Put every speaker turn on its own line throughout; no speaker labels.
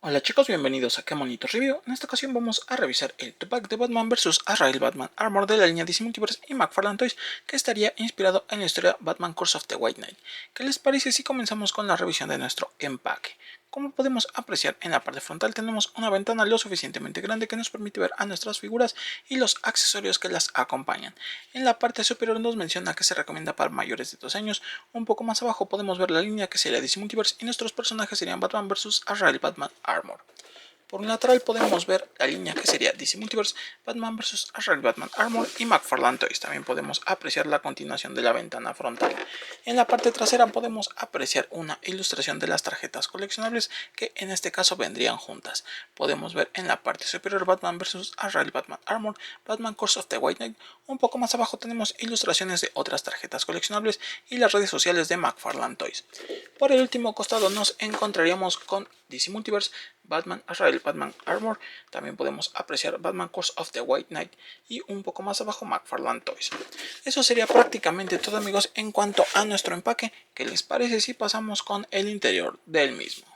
Hola chicos, bienvenidos a Qué Monito Review. En esta ocasión vamos a revisar el 2-pack de Batman vs. Azrael Batman Armor de la línea DC Multiverse y McFarlane Toys, que estaría inspirado en la historia Batman Curse of the White Knight. ¿Qué les parece si comenzamos con la revisión de nuestro empaque? Como podemos apreciar, en la parte frontal tenemos una ventana lo suficientemente grande que nos permite ver a nuestras figuras y los accesorios que las acompañan. En la parte superior nos menciona que se recomienda para mayores de 2 años. Un poco más abajo podemos ver la línea que sería DC Multiverse y nuestros personajes serían Batman vs. Azrael Batman Armor. Por un lateral podemos ver la línea que sería DC Multiverse, Batman vs. Azrael Batman Armor y McFarlane Toys. También podemos apreciar la continuación de la ventana frontal. En la parte trasera podemos apreciar una ilustración de las tarjetas coleccionables que en este caso vendrían juntas. Podemos ver en la parte superior Batman vs. Azrael Batman Armor, Batman Curse of the White Knight. Un poco más abajo tenemos ilustraciones de otras tarjetas coleccionables y las redes sociales de McFarlane Toys. Por el último costado nos encontraríamos con DC Multiverse, Batman Azrael Batman Armor. También podemos apreciar Batman Curse of the White Knight y un poco más abajo McFarlane Toys. Eso sería prácticamente todo, amigos, en cuanto a nuestro empaque. ¿Qué les parece si pasamos con el interior del mismo?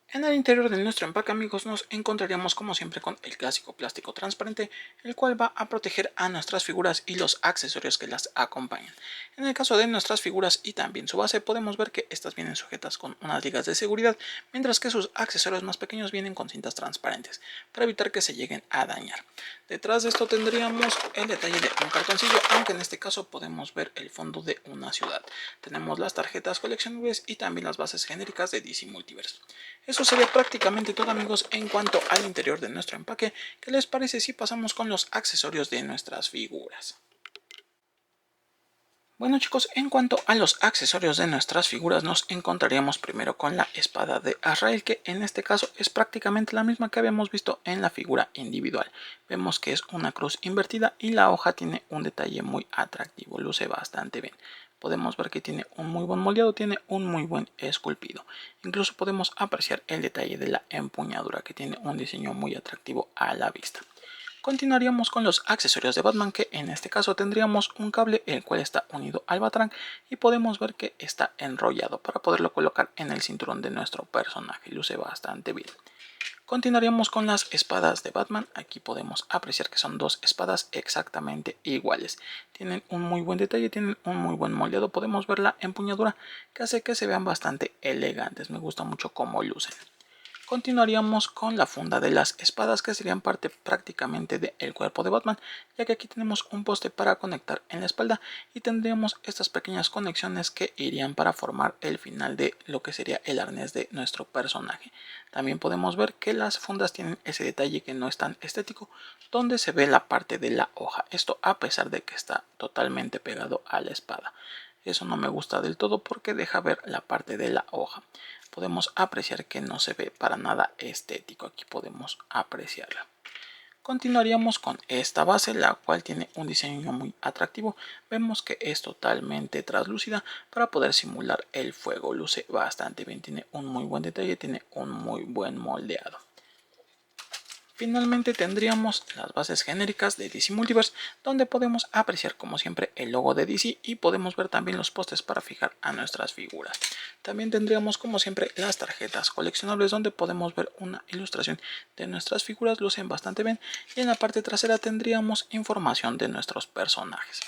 En el interior de nuestro empaque, amigos, nos encontraríamos como siempre con el clásico plástico transparente, el cual va a proteger a nuestras figuras y los accesorios que las acompañan. En el caso de nuestras figuras y también su base, podemos ver que estas vienen sujetas con unas ligas de seguridad, mientras que sus accesorios más pequeños vienen con cintas transparentes, para evitar que se lleguen a dañar. Detrás de esto tendríamos el detalle de un cartoncillo, aunque en este caso podemos ver el fondo de una ciudad. Tenemos las tarjetas coleccionables y también las bases genéricas de DC Multiverse. Eso sería prácticamente todo, amigos, en cuanto al interior de nuestro empaque. ¿Qué les parece si pasamos con los accesorios de nuestras figuras? Bueno chicos, en cuanto a los accesorios de nuestras figuras, nos encontraríamos primero con la espada de Azrael, que en este caso es prácticamente la misma que habíamos visto en la figura individual. Vemos que es una cruz invertida y la hoja tiene un detalle muy atractivo, luce bastante bien. Podemos ver que tiene un muy buen moldeado, tiene un muy buen esculpido. Incluso podemos apreciar el detalle de la empuñadura, que tiene un diseño muy atractivo a la vista. Continuaríamos con los accesorios de Batman, que en este caso tendríamos un cable el cual está unido al Batarang y podemos ver que está enrollado para poderlo colocar en el cinturón de nuestro personaje. Luce bastante bien. Continuaríamos con las espadas de Batman. Aquí podemos apreciar que son dos espadas exactamente iguales. Tienen un muy buen detalle, tienen un muy buen moldeado. Podemos ver la empuñadura que hace que se vean bastante elegantes. Me gusta mucho cómo lucen. Continuaríamos con la funda de las espadas, que serían parte prácticamente del cuerpo de Batman, ya que aquí tenemos un poste para conectar en la espalda y tendríamos estas pequeñas conexiones que irían para formar el final de lo que sería el arnés de nuestro personaje. También podemos ver que las fundas tienen ese detalle que no es tan estético, donde se ve la parte de la hoja, esto a pesar de que está totalmente pegado a la espada. Eso no me gusta del todo porque deja ver la parte de la hoja. Podemos apreciar que no se ve para nada estético. Aquí podemos apreciarla. Continuaríamos con esta base, la cual tiene un diseño muy atractivo. Vemos que es totalmente translúcida para poder simular el fuego. Luce bastante bien, tiene un muy buen detalle, tiene un muy buen moldeado. Finalmente tendríamos las bases genéricas de DC Multiverse, donde podemos apreciar como siempre el logo de DC y podemos ver también los postes para fijar a nuestras figuras. También tendríamos como siempre las tarjetas coleccionables, donde podemos ver una ilustración de nuestras figuras, lucen bastante bien, y en la parte trasera tendríamos información de nuestros personajes.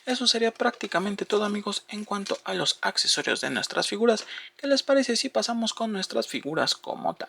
Eso sería prácticamente todo, amigos, en cuanto a los accesorios de nuestras figuras. ¿Qué les parece si pasamos con nuestras figuras como tal?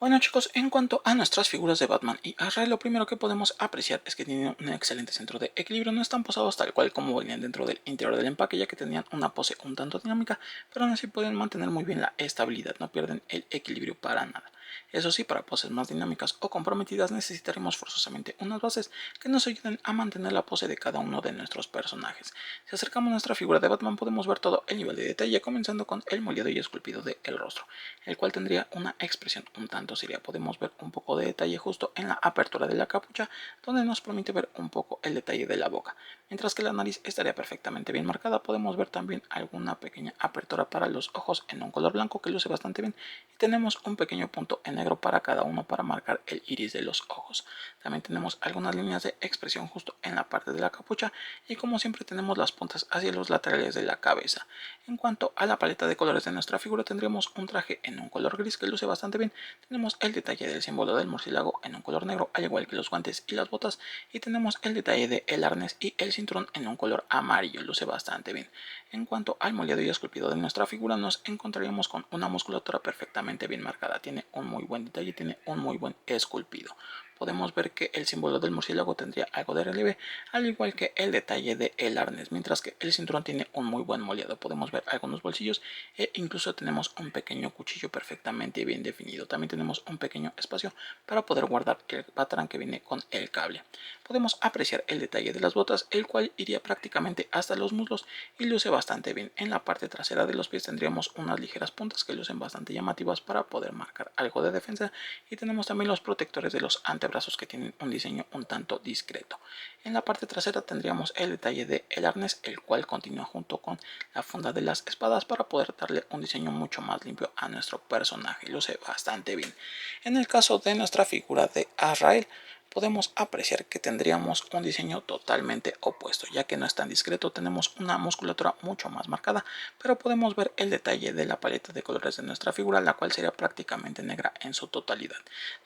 Bueno chicos, en cuanto a nuestras figuras de Batman y Azrael, lo primero que podemos apreciar es que tienen un excelente centro de equilibrio. No están posados tal cual como venían dentro del interior del empaque, ya que tenían una pose un tanto dinámica, pero aún así pueden mantener muy bien la estabilidad, no pierden el equilibrio para nada. Eso sí, para poses más dinámicas o comprometidas necesitaremos forzosamente unas bases que nos ayuden a mantener la pose de cada uno de nuestros personajes. Si acercamos nuestra figura de Batman podemos ver todo el nivel de detalle, comenzando con el moldeado y esculpido del rostro, el cual tendría una expresión un tanto seria. Podemos ver un poco de detalle justo en la apertura de la capucha, donde nos permite ver un poco el detalle de la boca. mientras que la nariz estaría perfectamente bien marcada. Podemos ver también alguna pequeña apertura para los ojos en un color blanco que luce bastante bien, y tenemos un pequeño punto en negro para cada uno para marcar el iris de los ojos. También tenemos algunas líneas de expresión justo en la parte de la capucha, y como siempre tenemos las puntas hacia los laterales de la cabeza. En cuanto a la paleta de colores de nuestra figura, tendríamos un traje en un color gris que luce bastante bien. Tenemos el detalle del símbolo del murciélago en un color negro, al igual que los guantes y las botas, y tenemos el detalle del arnés y el cinturón en un color amarillo, luce bastante bien. En cuanto al moldeado y esculpido de nuestra figura, nos encontraríamos con una musculatura perfectamente bien marcada. Tiene un muy buen detalle, tiene un muy buen esculpido. Podemos ver que el símbolo del murciélago tendría algo de relieve, al igual que el detalle del arnés, mientras que el cinturón tiene un muy buen moldeado. Podemos ver algunos bolsillos e incluso tenemos un pequeño cuchillo perfectamente bien definido. También tenemos un pequeño espacio para poder guardar el patrón que viene con el cable. Podemos apreciar el detalle de las botas, el cual iría prácticamente hasta los muslos y luce bastante bien. En la parte trasera de los pies tendríamos unas ligeras puntas que lucen bastante llamativas para poder marcar algo de defensa, y tenemos también los protectores de los antebrazos que tienen un diseño un tanto discreto. En la parte trasera tendríamos el detalle del arnés, el cual continúa junto con la funda de las espadas para poder darle un diseño mucho más limpio a nuestro personaje. Luce bastante bien. En el caso de nuestra figura de Azrael, podemos apreciar que tendríamos un diseño totalmente opuesto, ya que no es tan discreto. Tenemos una musculatura mucho más marcada, pero podemos ver el detalle de la paleta de colores de nuestra figura, la cual sería prácticamente negra en su totalidad.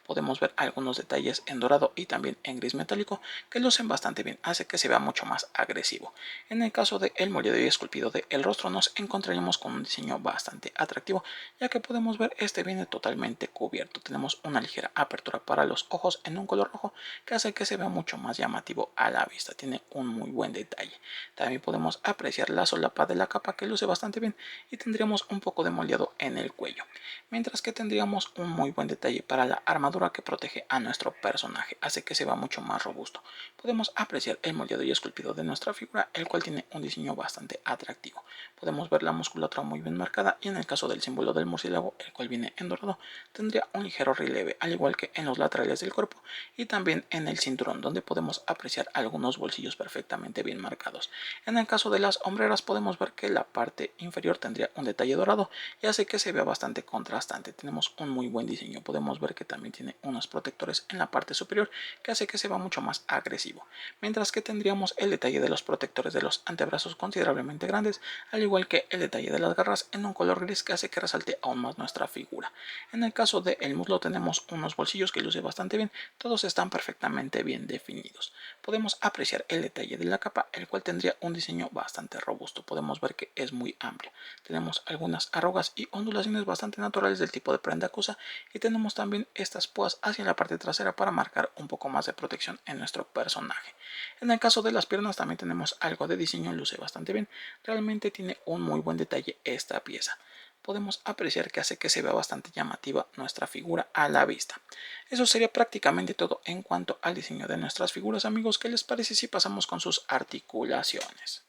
Podemos ver algunos detalles en dorado y también en gris metálico que lucen bastante bien, hace que se vea mucho más agresivo. En el caso del moldeado y esculpido del rostro, nos encontraríamos con un diseño bastante atractivo, ya que podemos ver este viene totalmente cubierto. Tenemos una ligera apertura para los ojos en un color rojo que hace que se vea mucho más llamativo a la vista. Tiene un muy buen detalle. También podemos apreciar la solapa de la capa que luce bastante bien, y tendríamos un poco de moldeado en el cuello, mientras que tendríamos un muy buen detalle para la armadura que protege a nuestro personaje, hace que se vea mucho más robusto. Podemos apreciar el moldeado y esculpido de nuestra figura, el cual tiene un diseño bastante atractivo. Podemos ver la musculatura muy bien marcada, y en el caso del símbolo del murciélago, el cual viene en dorado, tendría un ligero relieve, al igual que en los laterales del cuerpo y también en el cinturón, donde podemos apreciar algunos bolsillos perfectamente bien marcados. En el caso de las hombreras, podemos ver que la parte inferior tendría un detalle dorado y hace que se vea bastante contrastante. Tenemos un muy buen diseño. Podemos ver que también tiene unos protectores en la parte superior que hace que se vea mucho más agresivo, mientras que tendríamos el detalle de los protectores de los antebrazos considerablemente grandes, al igual que el detalle de las garras en un color gris que hace que resalte aún más nuestra figura. En el caso del muslo tenemos unos bolsillos que luce bastante bien, todos están perfectamente bien definidos. Podemos apreciar el detalle de la capa, el cual tendría un diseño bastante robusto. Podemos ver que es muy amplia. Tenemos algunas arrugas y ondulaciones bastante naturales del tipo de prenda acuosa, y tenemos también estas púas hacia la parte trasera para marcar un poco más de protección en nuestro personaje. En el caso de las piernas también tenemos algo de diseño, luce bastante bien. Realmente tiene un muy buen detalle esta pieza. Podemos apreciar que hace que se vea bastante llamativa nuestra figura a la vista. Eso sería prácticamente todo en cuanto al diseño de nuestras figuras, amigos. ¿Qué les parece si pasamos con sus articulaciones?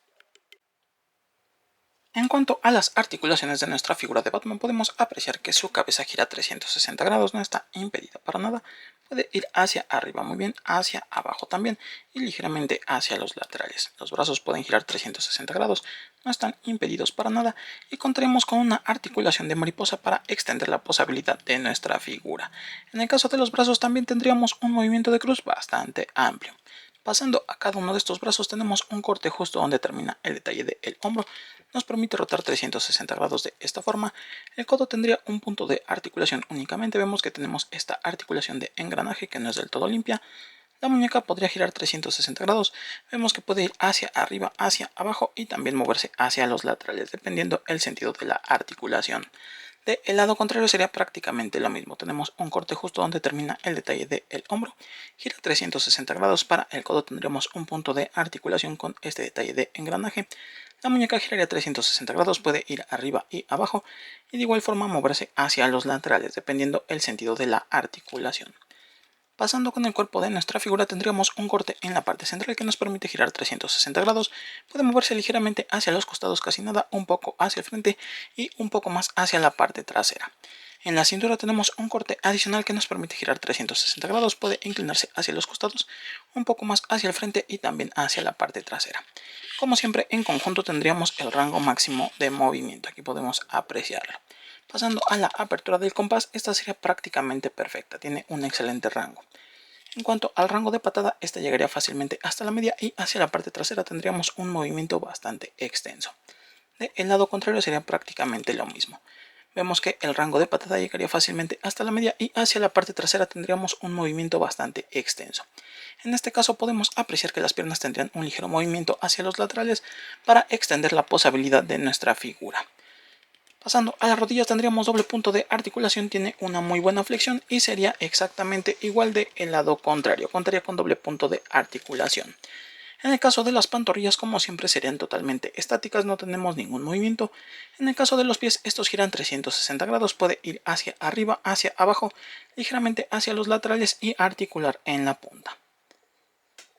En cuanto a las articulaciones de nuestra figura de Batman, podemos apreciar que su cabeza gira 360 grados, no está impedida para nada. Puede ir hacia arriba muy bien, hacia abajo también, y ligeramente hacia los laterales. Los brazos pueden girar 360 grados, no están impedidos para nada, y contaremos con una articulación de mariposa para extender la posabilidad de nuestra figura. En el caso de los brazos también tendríamos un movimiento de cruz bastante amplio. Pasando a cada uno de estos brazos tenemos un corte justo donde termina el detalle del hombro. Nos permite rotar 360 grados de esta forma. El codo tendría un punto de articulación únicamente. Vemos que tenemos esta articulación de engranaje que no es del todo limpia. La muñeca podría girar 360 grados. Vemos que puede ir hacia arriba, hacia abajo y también moverse hacia los laterales, dependiendo el sentido de la articulación. Del lado contrario sería prácticamente lo mismo. Tenemos un corte justo donde termina el detalle del hombro. Gira 360 grados. Para el codo tendremos un punto de articulación con este detalle de engranaje. La muñeca giraría 360 grados, puede ir arriba y abajo y de igual forma moverse hacia los laterales, dependiendo el sentido de la articulación. Pasando con el cuerpo de nuestra figura tendríamos un corte en la parte central que nos permite girar 360 grados, puede moverse ligeramente hacia los costados casi nada, un poco hacia el frente y un poco más hacia la parte trasera. En la cintura tenemos un corte adicional que nos permite girar 360 grados, puede inclinarse hacia los costados, un poco más hacia el frente y también hacia la parte trasera. Como siempre, en conjunto tendríamos el rango máximo de movimiento, aquí podemos apreciarlo. Pasando a la apertura del compás, esta sería prácticamente perfecta, tiene un excelente rango. En cuanto al rango de patada, esta llegaría fácilmente hasta la media y hacia la parte trasera tendríamos un movimiento bastante extenso. Del lado contrario sería prácticamente lo mismo. Vemos que el rango de patada llegaría fácilmente hasta la media y hacia la parte trasera tendríamos un movimiento bastante extenso. En este caso podemos apreciar que las piernas tendrían un ligero movimiento hacia los laterales para extender la posabilidad de nuestra figura. Pasando a las rodillas tendríamos doble punto de articulación, tiene una muy buena flexión y sería exactamente igual del lado contrario, contaría con doble punto de articulación. En el caso de las pantorrillas, como siempre, serían totalmente estáticas, no tenemos ningún movimiento. En el caso de los pies, estos giran 360 grados, puede ir hacia arriba, hacia abajo, ligeramente hacia los laterales y articular en la punta.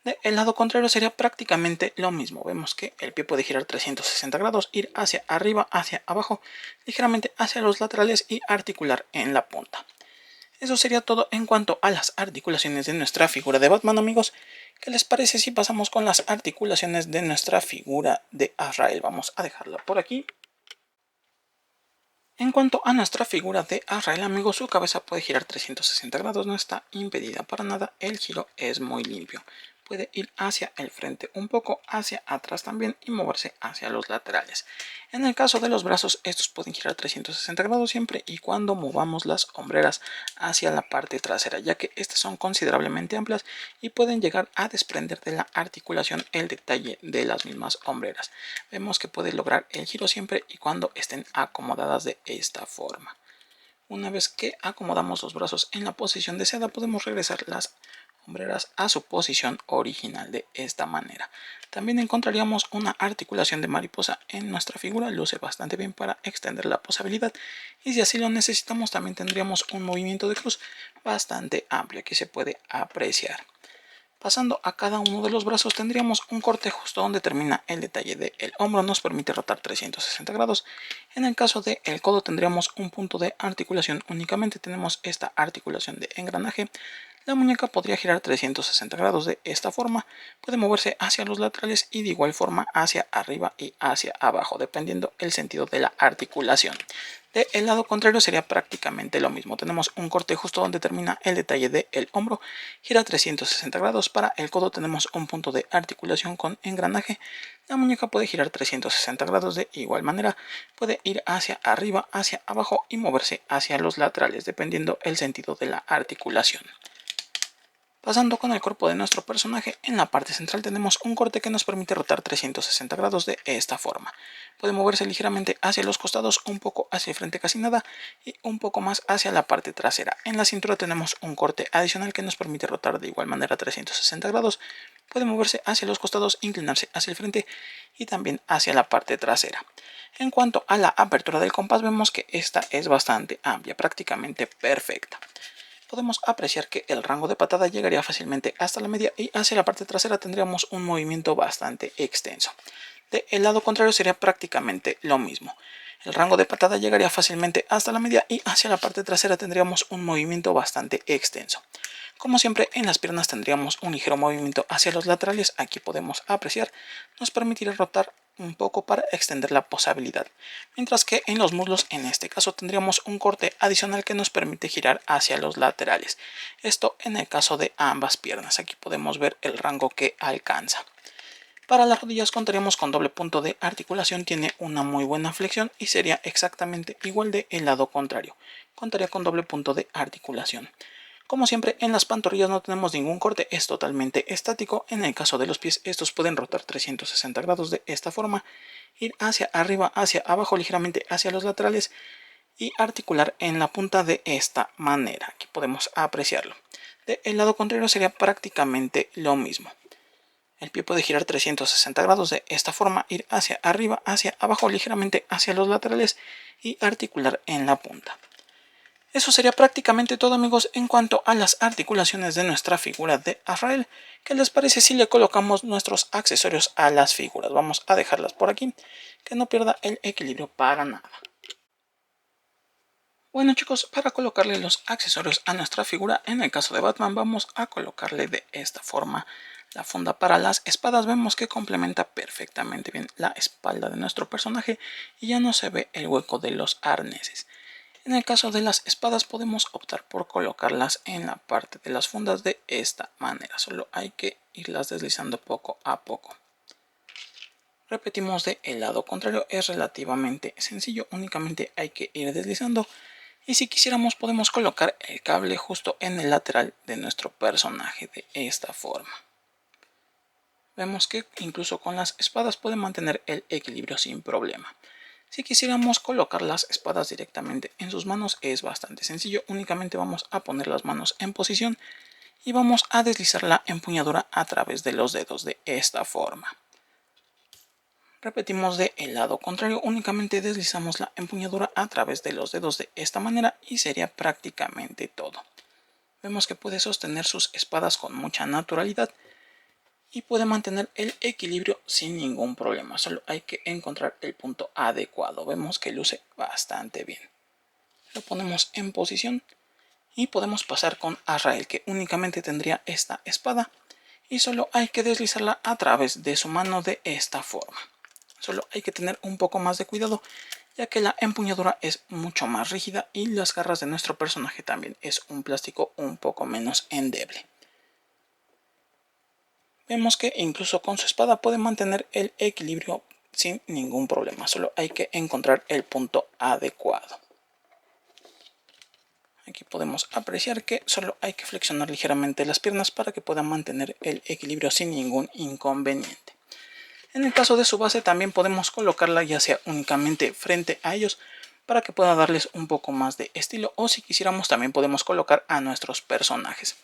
Del lado contrario sería prácticamente lo mismo. Vemos que el pie puede girar 360 grados, ir hacia arriba, hacia abajo, ligeramente hacia los laterales y articular en la punta. Eso sería todo en cuanto a las articulaciones de nuestra figura de Batman, amigos. ¿Qué les parece si pasamos con las articulaciones de nuestra figura de Azrael? Vamos a dejarla por aquí. En cuanto a nuestra figura de Azrael, amigos, su cabeza puede girar 360 grados, no está impedida para nada, el giro es muy limpio. Puede ir hacia el frente, un poco hacia atrás también y moverse hacia los laterales. En el caso de los brazos, estos pueden girar 360 grados siempre y cuando movamos las hombreras hacia la parte trasera, ya que estas son considerablemente amplias y pueden llegar a desprender de la articulación el detalle de las mismas hombreras. Vemos que puede lograr el giro siempre y cuando estén acomodadas de esta forma. Una vez que acomodamos los brazos en la posición deseada, podemos regresar las hombreras a su posición original de esta manera. También encontraríamos una articulación de mariposa en nuestra figura, luce bastante bien para extender la posabilidad y si así lo necesitamos también tendríamos un movimiento de cruz bastante amplio que se puede apreciar. Pasando a cada uno de los brazos tendríamos un corte justo donde termina el detalle del hombro, nos permite rotar 360 grados. En el caso del codo tendríamos un punto de articulación, únicamente tenemos esta articulación de engranaje. La muñeca podría girar 360 grados de esta forma, puede moverse hacia los laterales y de igual forma hacia arriba y hacia abajo, dependiendo el sentido de la articulación. Del lado contrario sería prácticamente lo mismo, tenemos un corte justo donde termina el detalle del hombro, gira 360 grados, para el codo tenemos un punto de articulación con engranaje, la muñeca puede girar 360 grados de igual manera, puede ir hacia arriba, hacia abajo y moverse hacia los laterales, dependiendo el sentido de la articulación. Pasando con el cuerpo de nuestro personaje, en la parte central tenemos un corte que nos permite rotar 360 grados de esta forma. Puede moverse ligeramente hacia los costados, un poco hacia el frente casi nada y un poco más hacia la parte trasera. En la cintura tenemos un corte adicional que nos permite rotar de igual manera 360 grados. Puede moverse hacia los costados, inclinarse hacia el frente y también hacia la parte trasera. En cuanto a la apertura del compás, vemos que esta es bastante amplia, prácticamente perfecta. Podemos apreciar que el rango de patada llegaría fácilmente hasta la media y hacia la parte trasera tendríamos un movimiento bastante extenso. Del lado contrario sería prácticamente lo mismo. El rango de patada llegaría fácilmente hasta la media y hacia la parte trasera tendríamos un movimiento bastante extenso. Como siempre, en las piernas tendríamos un ligero movimiento hacia los laterales, aquí podemos apreciar, nos permitirá rotar un poco para extender la posabilidad, mientras que en los muslos en este caso tendríamos un corte adicional que nos permite girar hacia los laterales, esto en el caso de ambas piernas, aquí podemos ver el rango que alcanza. Para las rodillas contaríamos con doble punto de articulación, tiene una muy buena flexión y sería exactamente igual del lado contrario, contaría con doble punto de articulación. Como siempre, en las pantorrillas no tenemos ningún corte, es totalmente estático. En el caso de los pies, estos pueden rotar 360 grados de esta forma, ir hacia arriba, hacia abajo, ligeramente hacia los laterales y articular en la punta de esta manera. Aquí podemos apreciarlo. Del lado contrario sería prácticamente lo mismo. El pie puede girar 360 grados de esta forma, ir hacia arriba, hacia abajo, ligeramente hacia los laterales y articular en la punta. Eso sería prácticamente todo, amigos, en cuanto a las articulaciones de nuestra figura de Azrael. ¿Qué les parece si le colocamos nuestros accesorios a las figuras? Vamos a dejarlas por aquí, que no pierda el equilibrio para nada. Bueno chicos, para colocarle los accesorios a nuestra figura, en el caso de Batman vamos a colocarle de esta forma la funda para las espadas. Vemos que complementa perfectamente bien la espalda de nuestro personaje y ya no se ve el hueco de los arneses. En el caso de las espadas podemos optar por colocarlas en la parte de las fundas de esta manera. Solo hay que irlas deslizando poco a poco. Repetimos del lado contrario, es relativamente sencillo, únicamente hay que ir deslizando. Y si quisiéramos podemos colocar el cable justo en el lateral de nuestro personaje de esta forma. Vemos que incluso con las espadas puede mantener el equilibrio sin problema. Si quisiéramos colocar las espadas directamente en sus manos es bastante sencillo. Únicamente vamos a poner las manos en posición y vamos a deslizar la empuñadura a través de los dedos de esta forma. Repetimos del lado contrario, únicamente deslizamos la empuñadura a través de los dedos de esta manera y sería prácticamente todo. Vemos que puede sostener sus espadas con mucha naturalidad y puede mantener el equilibrio sin ningún problema. Solo hay que encontrar el punto adecuado. Vemos que luce bastante bien. Lo ponemos en posición y podemos pasar con Azrael, que únicamente tendría esta espada y solo hay que deslizarla a través de su mano de esta forma. Solo hay que tener un poco más de cuidado, ya que la empuñadura es mucho más rígida y las garras de nuestro personaje también es un plástico un poco menos endeble. Vemos que incluso con su espada puede mantener el equilibrio sin ningún problema. Solo hay que encontrar el punto adecuado. Aquí podemos apreciar que solo hay que flexionar ligeramente las piernas para que pueda mantener el equilibrio sin ningún inconveniente. En el caso de su base también podemos colocarla ya sea únicamente frente a ellos para que pueda darles un poco más de estilo, o si quisiéramos también podemos colocar a nuestros personajes.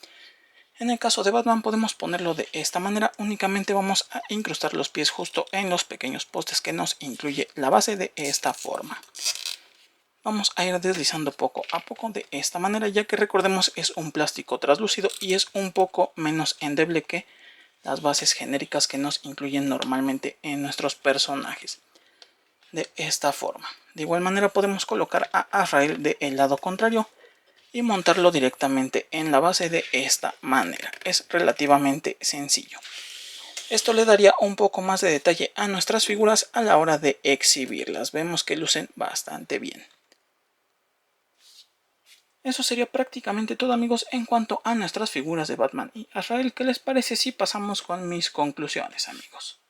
En el caso de Batman podemos ponerlo de esta manera, únicamente vamos a incrustar los pies justo en los pequeños postes que nos incluye la base de esta forma. Vamos a ir deslizando poco a poco de esta manera, ya que recordemos es un plástico translúcido y es un poco menos endeble que las bases genéricas que nos incluyen normalmente en nuestros personajes. De esta forma. De igual manera podemos colocar a Azrael del lado contrario y montarlo directamente en la base de esta manera. Es relativamente sencillo. Esto le daría un poco más de detalle a nuestras figuras a la hora de exhibirlas. Vemos que lucen bastante bien. Eso sería prácticamente todo, amigos, en cuanto a nuestras figuras de Batman y Azrael. ¿Qué les parece si pasamos con mis conclusiones, amigos?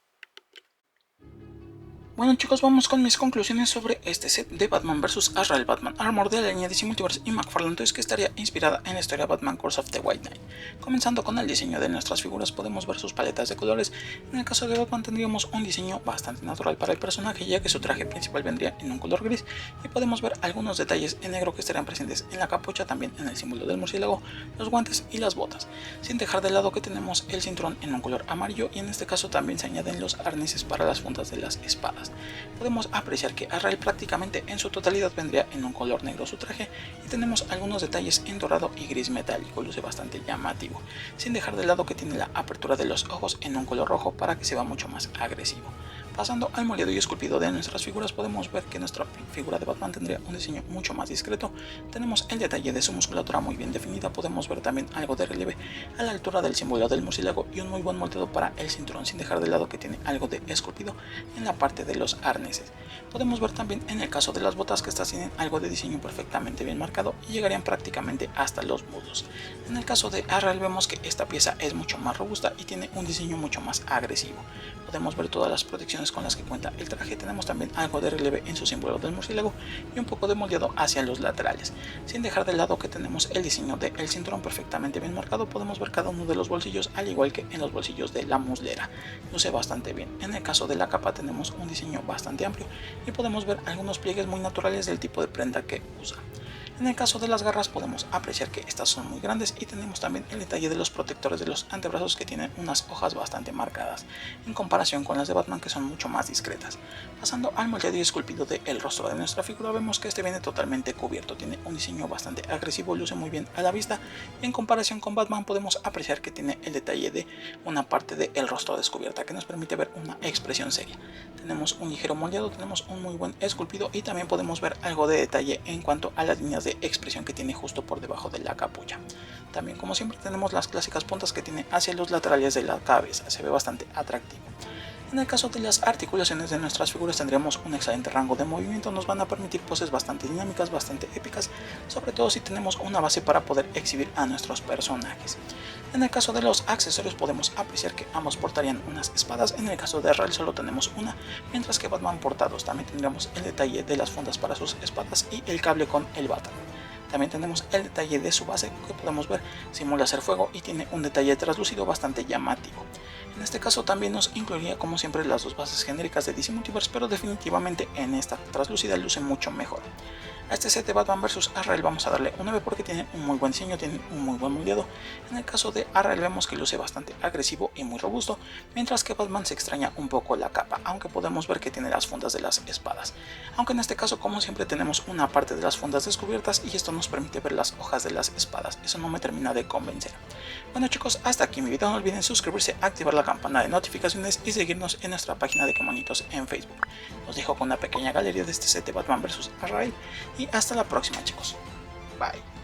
Bueno chicos, vamos con mis conclusiones sobre este set de Batman vs Azrael Batman Armor de la línea DC Multiverse y McFarlane Toys, que estaría inspirada en la historia Batman Curse of the White Knight. Comenzando con el diseño de nuestras figuras, podemos ver sus paletas de colores. En el caso de Batman tendríamos un diseño bastante natural para el personaje, ya que su traje principal vendría en un color gris, y podemos ver algunos detalles en negro que estarían presentes en la capucha, también en el símbolo del murciélago, los guantes y las botas, sin dejar de lado que tenemos el cinturón en un color amarillo, y en este caso también se añaden los arneses para las fundas de las espadas. Podemos apreciar que Azrael prácticamente en su totalidad vendría en un color negro su traje, y tenemos algunos detalles en dorado y gris metálico, luce bastante llamativo, sin dejar de lado que tiene la apertura de los ojos en un color rojo para que se vea mucho más agresivo. Pasando al moldeado y esculpido de nuestras figuras, podemos ver que nuestra figura de Batman tendría un diseño mucho más discreto. Tenemos el detalle de su musculatura muy bien definida, podemos ver también algo de relieve a la altura del símbolo del murciélago y un muy buen moldeado para el cinturón, sin dejar de lado que tiene algo de esculpido en la parte de los arneses. Podemos ver también en el caso de las botas que estas tienen algo de diseño perfectamente bien marcado y llegarían prácticamente hasta los muslos. En el caso de Azrael vemos que esta pieza es mucho más robusta y tiene un diseño mucho más agresivo. Podemos ver todas las protecciones con las que cuenta el traje. Tenemos también algo de relieve en su símbolo del murciélago y un poco de moldeado hacia los laterales, sin dejar de lado que tenemos el diseño del cinturón perfectamente bien marcado. Podemos ver cada uno de los bolsillos, al igual que en los bolsillos de la muslera, luce bastante bien. En el caso de la capa tenemos un diseño bastante amplio y podemos ver algunos pliegues muy naturales del tipo de prenda que usa. En el caso de las garras podemos apreciar que estas son muy grandes, y tenemos también el detalle de los protectores de los antebrazos, que tienen unas hojas bastante marcadas en comparación con las de Batman, que son mucho más discretas. Pasando al moldeado y esculpido del rostro de nuestra figura, vemos que este viene totalmente cubierto, tiene un diseño bastante agresivo, luce muy bien a la vista, y en comparación con Batman podemos apreciar que tiene el detalle de una parte del rostro descubierta que nos permite ver una expresión seria. Tenemos un ligero moldeado, tenemos un muy buen esculpido y también podemos ver algo de detalle en cuanto a las líneas puntas de expresión que tiene justo por debajo de la capucha. También, como siempre, tenemos las clásicas puntas que tiene hacia los laterales de la cabeza, se ve bastante atractivo. En el caso de las articulaciones de nuestras figuras tendremos un excelente rango de movimiento, nos van a permitir poses bastante dinámicas, bastante épicas, sobre todo si tenemos una base para poder exhibir a nuestros personajes. En el caso de los accesorios podemos apreciar que ambos portarían unas espadas, en el caso de Azrael solo tenemos una, mientras que Batman porta dos. También tendremos el detalle de las fundas para sus espadas y el cable con el bátano. También tenemos el detalle de su base que podemos ver simula ser fuego y tiene un detalle translúcido bastante llamativo. En este caso también nos incluiría como siempre las dos bases genéricas de DC Multiverse, pero definitivamente en esta translúcida luce mucho mejor. A este set de Batman vs Azrael vamos a darle un 9 porque tiene un muy buen diseño, tiene un muy buen moldeado. En el caso de Azrael vemos que luce bastante agresivo y muy robusto, mientras que Batman se extraña un poco la capa, aunque podemos ver que tiene las fundas de las espadas. Aunque en este caso, como siempre, tenemos una parte de las fundas descubiertas y esto nos permite ver las hojas de las espadas. Eso no me termina de convencer. Bueno chicos, hasta aquí mi video. No olviden suscribirse, activar la campana de notificaciones y seguirnos en nuestra página de Qué Monitos en Facebook. Los dejo con una pequeña galería de este set de Batman vs Azrael y hasta la próxima chicos. Bye.